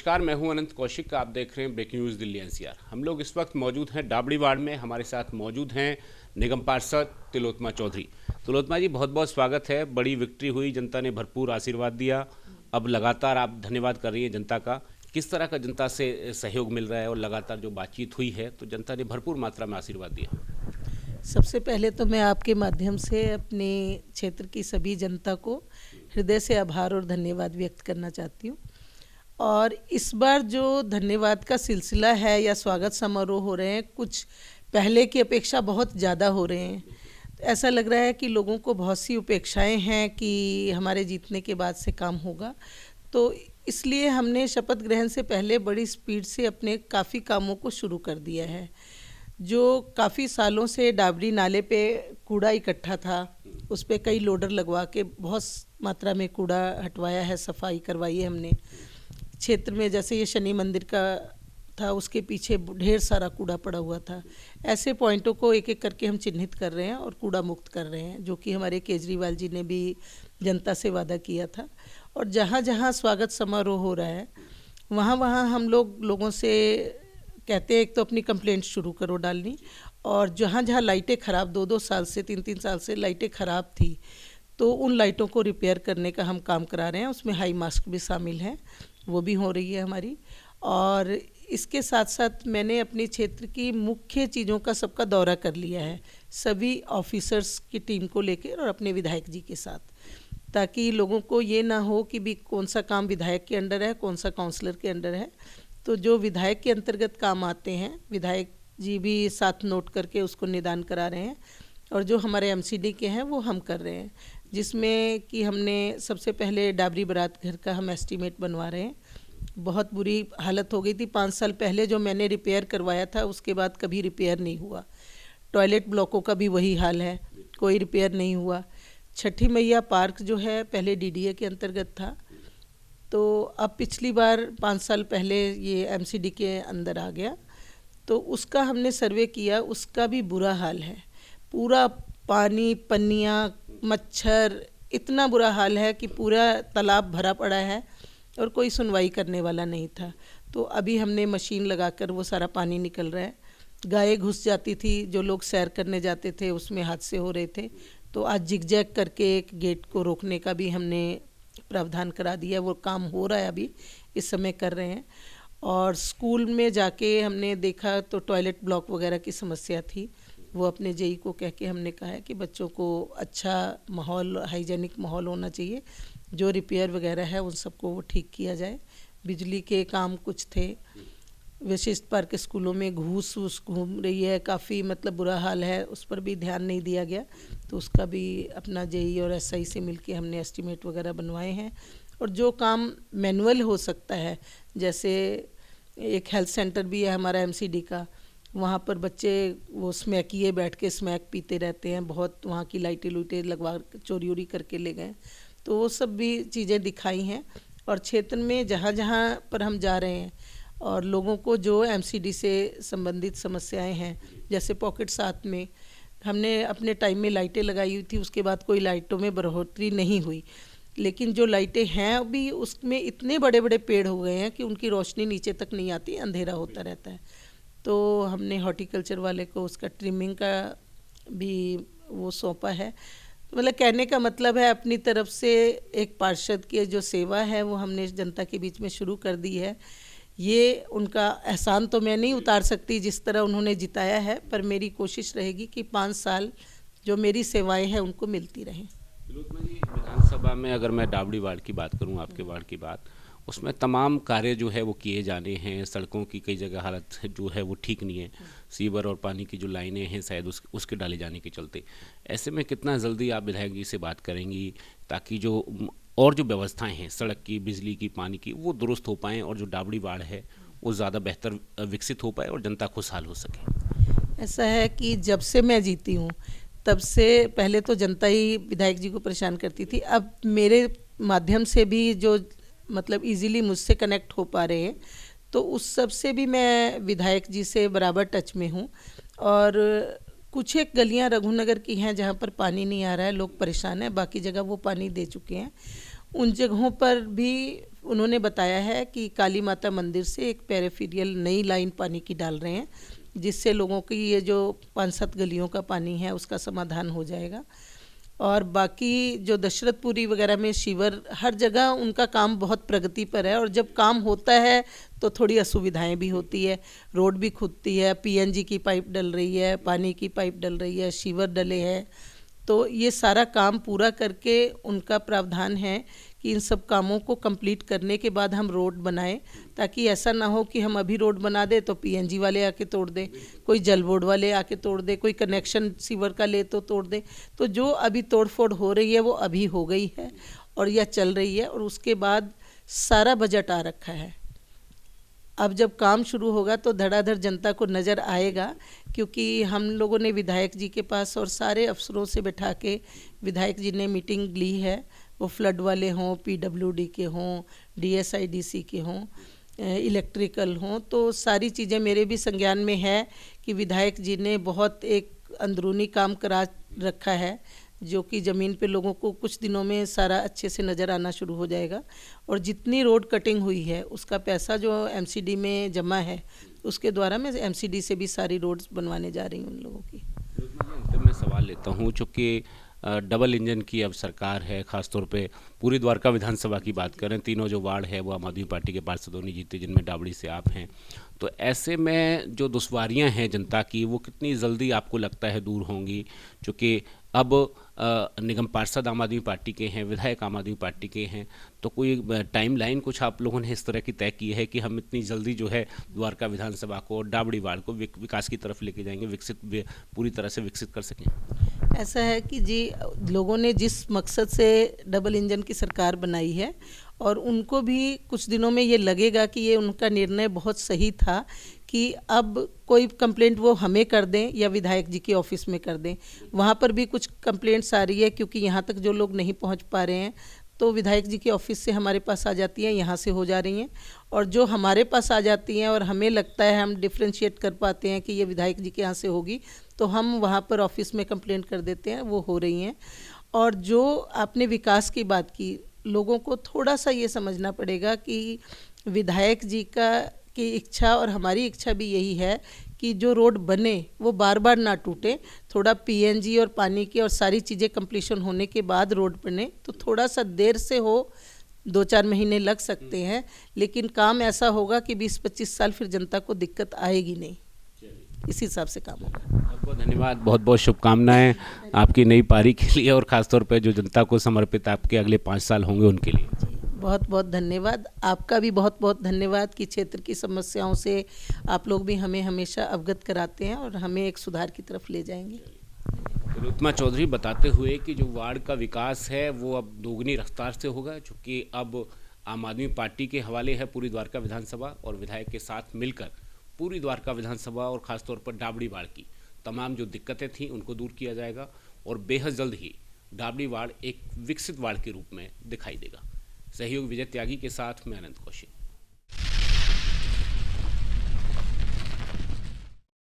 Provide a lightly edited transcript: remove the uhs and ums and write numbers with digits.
नमस्कार, मैं हूं अनंत कौशिक। आप देख रहे हैं ब्रेकिंग न्यूज़ दिल्ली एनसीआर। हम लोग इस वक्त मौजूद हैं डाबड़ी वार्ड में। हमारे साथ मौजूद हैं निगम पार्षद तिलोत्तमा चौधरी। तिलोत्तमा जी, बहुत बहुत स्वागत है। बड़ी विक्ट्री हुई, जनता ने भरपूर आशीर्वाद दिया। अब लगातार आप धन्यवाद कर रही हैं जनता का। किस तरह का जनता से सहयोग मिल रहा है और लगातार जो बातचीत हुई है तो जनता ने भरपूर मात्रा में आशीर्वाद दिया? सबसे पहले तो मैं आपके माध्यम से अपने क्षेत्र की सभी जनता को हृदय से आभार और धन्यवाद व्यक्त करना चाहती हूँ। और इस बार जो धन्यवाद का सिलसिला है या स्वागत समारोह हो रहे हैं, कुछ पहले की अपेक्षा बहुत ज़्यादा हो रहे हैं। ऐसा लग रहा है कि लोगों को बहुत सी अपेक्षाएं हैं कि हमारे जीतने के बाद से काम होगा, तो इसलिए हमने शपथ ग्रहण से पहले बड़ी स्पीड से अपने काफ़ी कामों को शुरू कर दिया है। जो काफ़ी सालों से डाबरी नाले पे कूड़ा इकट्ठा था, उस पर कई लोडर लगवा के बहुत मात्रा में कूड़ा हटवाया है, सफाई करवाई है हमने। क्षेत्र में जैसे ये शनि मंदिर का था, उसके पीछे ढेर सारा कूड़ा पड़ा हुआ था। ऐसे पॉइंटों को एक एक करके हम चिन्हित कर रहे हैं और कूड़ा मुक्त कर रहे हैं, जो कि हमारे केजरीवाल जी ने भी जनता से वादा किया था। और जहाँ जहाँ स्वागत समारोह हो रहा है वहाँ वहाँ हम लोगों से कहते हैं, एक तो अपनी कंप्लेंट शुरू करो डालनी, और जहाँ जहाँ लाइटें ख़राब 2-2 साल से 3-3 साल से लाइटें ख़राब थी, तो उन लाइटों को रिपेयर करने का हम काम करा रहे हैं। उसमें हाई मास्क भी शामिल हैं, वो भी हो रही है हमारी। और इसके साथ साथ मैंने अपने क्षेत्र की मुख्य चीज़ों का सबका दौरा कर लिया है, सभी ऑफिसर्स की टीम को लेकर और अपने विधायक जी के साथ, ताकि लोगों को ये ना हो कि भी कौन सा काम विधायक के अंडर है, कौन सा काउंसलर के अंडर है। तो जो विधायक के अंतर्गत काम आते हैं, विधायक जी भी साथ नोट करके उसको निदान करा रहे हैं, और जो हमारे एमसीडी के हैं वो हम कर रहे हैं। जिसमें कि हमने सबसे पहले डाबरी बारात घर का हम एस्टीमेट बनवा रहे हैं। बहुत बुरी हालत हो गई थी 5 साल पहले, जो मैंने रिपेयर करवाया था उसके बाद कभी रिपेयर नहीं हुआ। टॉयलेट ब्लॉकों का भी वही हाल है, कोई रिपेयर नहीं हुआ। छठी मैया पार्क जो है पहले डीडीए के अंतर्गत था, तो अब पिछली बार 5 साल पहले ये एमसीडी के अंदर आ गया, तो उसका हमने सर्वे किया। उसका भी बुरा हाल है, पूरा पानी, पन्नियाँ, मच्छर, इतना बुरा हाल है कि पूरा तालाब भरा पड़ा है और कोई सुनवाई करने वाला नहीं था। तो अभी हमने मशीन लगाकर वो सारा पानी निकल रहा है। गायें घुस जाती थी, जो लोग सैर करने जाते थे उसमें हादसे हो रहे थे, तो आज जिगजैग करके एक गेट को रोकने का भी हमने प्रावधान करा दिया। वो काम हो रहा है, अभी इस समय कर रहे हैं। और स्कूल में जाके हमने देखा तो टॉयलेट ब्लॉक वगैरह की समस्या थी। वो अपने जेई को कह के हमने कहा है कि बच्चों को अच्छा माहौल, हाइजेनिक माहौल होना चाहिए। जो रिपेयर वगैरह है उन सबको वो ठीक किया जाए। बिजली के काम कुछ थे, विशिष्ट पार्क स्कूलों में घूस घूम रही है, काफ़ी मतलब बुरा हाल है, उस पर भी ध्यान नहीं दिया गया। तो उसका भी अपना जेई और एसआई से मिलके हमने एस्टीमेट वगैरह बनवाए हैं। और जो काम मैनुअल हो सकता है, जैसे एक हेल्थ सेंटर भी है हमारा एमसीडी का, वहाँ पर बच्चे वो स्मैकिए बैठ के स्मैक पीते रहते हैं, बहुत वहाँ की लाइटें लुइटें लगवा चोरी वोरी करके ले गए। तो वो सब भी चीज़ें दिखाई हैं। और क्षेत्र में जहाँ जहाँ पर हम जा रहे हैं और लोगों को जो एमसीडी से संबंधित समस्याएं हैं, जैसे पॉकेट साथ में हमने अपने टाइम में लाइटें लगाई हुई थी, उसके बाद कोई लाइटों में बढ़ोतरी नहीं हुई। लेकिन जो लाइटें हैं अभी, उसमें इतने बड़े बड़े पेड़ हो गए हैं कि उनकी रोशनी नीचे तक नहीं आती, अंधेरा होता रहता है। तो हमने हॉर्टिकल्चर वाले को उसका ट्रिमिंग का भी वो सौंपा है। तो मतलब कहने का मतलब है, अपनी तरफ से एक पार्षद की जो सेवा है वो हमने जनता के बीच में शुरू कर दी है। ये उनका एहसान तो मैं नहीं उतार सकती जिस तरह उन्होंने जिताया है, पर मेरी कोशिश रहेगी कि 5 साल जो मेरी सेवाएं हैं उनको मिलती रहें। विधानसभा में अगर मैं डाबड़ी वार्ड की बात करूं, आपके वार्ड की बात, उसमें तमाम कार्य जो है वो किए जाने हैं। सड़कों की कई जगह हालत जो है वो ठीक नहीं है। सीवर और पानी की जो लाइनें हैं शायद उसके डाले जाने के चलते, ऐसे में कितना जल्दी आप विधायक जी से बात करेंगी ताकि जो और जो व्यवस्थाएं हैं सड़क की, बिजली की, पानी की, वो दुरुस्त हो पाएँ और जो डाबड़ी वार्ड है वो ज़्यादा बेहतर विकसित हो पाए और जनता खुशहाल हो सके? ऐसा है कि जब से मैं जीती हूँ तब से पहले तो जनता ही विधायक जी को परेशान करती थी। अब मेरे माध्यम से भी जो मतलब इजीली मुझसे कनेक्ट हो पा रहे हैं, तो उस सब से भी मैं विधायक जी से बराबर टच में हूँ। और कुछ एक गलियाँ रघुनगर की हैं जहाँ पर पानी नहीं आ रहा है, लोग परेशान हैं, बाकी जगह वो पानी दे चुके हैं। उन जगहों पर भी उन्होंने बताया है कि काली माता मंदिर से एक पेरिफेरियल नई लाइन पानी की डाल रहे हैं, जिससे लोगों की ये जो 5-7 गलियों का पानी है उसका समाधान हो जाएगा। और बाकी जो दशरथपुरी वगैरह में शिवर, हर जगह उनका काम बहुत प्रगति पर है। और जब काम होता है तो थोड़ी असुविधाएं भी होती है, रोड भी खुदती है, पीएनजी की पाइप डल रही है, पानी की पाइप डल रही है, शिवर डले हैं। तो ये सारा काम पूरा करके उनका प्रावधान है कि इन सब कामों को कंप्लीट करने के बाद हम रोड बनाएं, ताकि ऐसा ना हो कि हम अभी रोड बना दे तो पीएनजी वाले आके तोड़ दें, कोई जल बोर्ड वाले आके तोड़ दे, कोई कनेक्शन सीवर का ले तो तोड़ दे। तो जो अभी तोड़ फोड़ हो रही है वो अभी हो गई है और यह चल रही है, और उसके बाद सारा बजट आ रखा है। अब जब काम शुरू होगा तो धड़ाधड़ जनता को नज़र आएगा, क्योंकि हम लोगों ने विधायक जी के पास और सारे अफसरों से बैठा के विधायक जी ने मीटिंग ली है, वो फ्लड वाले हों, पीडब्ल्यूडी के हों, डीएसआईडीसी के हों, इलेक्ट्रिकल हों। तो सारी चीज़ें मेरे भी संज्ञान में है कि विधायक जी ने बहुत एक अंदरूनी काम करा रखा है, जो कि ज़मीन पे लोगों को कुछ दिनों में सारा अच्छे से नज़र आना शुरू हो जाएगा। और जितनी रोड कटिंग हुई है उसका पैसा जो एमसीडी में जमा है, उसके द्वारा मैं एमसीडी से भी सारी रोड्स बनवाने जा रही हूँ उन लोगों की। तो मैं सवाल लेता हूँ, चूँकि डबल इंजन की अब सरकार है, ख़ासतौर पे पूरी द्वारका विधानसभा की बात करें, तीनों जो वार्ड है वो आम आदमी पार्टी के पार्षदों ने जीते, जिनमें डाबड़ी से आप हैं। तो ऐसे में जो दुश्वारियां हैं जनता की, वो कितनी जल्दी आपको लगता है दूर होंगी? क्योंकि अब निगम पार्षद आम आदमी पार्टी के हैं, विधायक आम आदमी पार्टी के हैं, तो कोई टाइम लाइन कुछ आप लोगों ने इस तरह की तय की है कि हम इतनी जल्दी जो है द्वारका विधानसभा को, डाबड़ी वार्ड को विकास की तरफ लेके जाएंगे, पूरी तरह से विकसित कर सकें? ऐसा है कि जी, लोगों ने जिस मकसद से डबल इंजन की सरकार बनाई है, और उनको भी कुछ दिनों में ये लगेगा कि ये उनका निर्णय बहुत सही था कि अब कोई कंप्लेंट वो हमें कर दें या विधायक जी के ऑफिस में कर दें। वहाँ पर भी कुछ कंप्लेंट्स आ रही है, क्योंकि यहाँ तक जो लोग नहीं पहुँच पा रहे हैं तो विधायक जी के ऑफिस से हमारे पास आ जाती हैं, यहाँ से हो जा रही हैं। और जो हमारे पास आ जाती हैं और हमें लगता है, हम डिफ्रेंशिएट कर पाते हैं कि ये विधायक जी के यहाँ से होगी, तो हम वहाँ पर ऑफिस में कंप्लेंट कर देते हैं, वो हो रही हैं। और जो आपने विकास की बात की, लोगों को थोड़ा सा ये समझना पड़ेगा कि विधायक जी की इच्छा और हमारी इच्छा भी यही है कि जो रोड बने वो बार बार ना टूटे। थोड़ा पीएनजी और पानी की और सारी चीज़ें कंप्लीशन होने के बाद रोड बने, तो थोड़ा सा देर से हो, 2-4 महीने लग सकते हैं, लेकिन काम ऐसा होगा कि 20-25 साल फिर जनता को दिक्कत आएगी नहीं। इसी हिसाब से काम होगा। बहुत बहुत धन्यवाद, बहुत बहुत शुभकामनाएं आपकी नई पारी के लिए, और ख़ासतौर पे जो जनता को समर्पित आपके अगले 5 साल होंगे उनके लिए। बहुत बहुत धन्यवाद। आपका भी बहुत बहुत धन्यवाद कि क्षेत्र की समस्याओं से आप लोग भी हमें हमेशा अवगत कराते हैं और हमें एक सुधार की तरफ ले जाएंगे। तिलोत्तमा चौधरी बताते हुए कि जो वार्ड का विकास है वो अब दोगुनी रफ्तार से होगा, चूँकि अब आम आदमी पार्टी के हवाले है पूरी द्वारका विधानसभा, और विधायक के साथ मिलकर पूरी द्वारका विधानसभा और ख़ासतौर पर डाबड़ी वार्ड की तमाम जो दिक्कतें थीं उनको दूर किया जाएगा, और बेहद जल्द ही डाबड़ी वार्ड एक विकसित वार्ड के रूप में दिखाई देगा। सहयोग विजय त्यागी के साथ मैं अनंत कौशिक।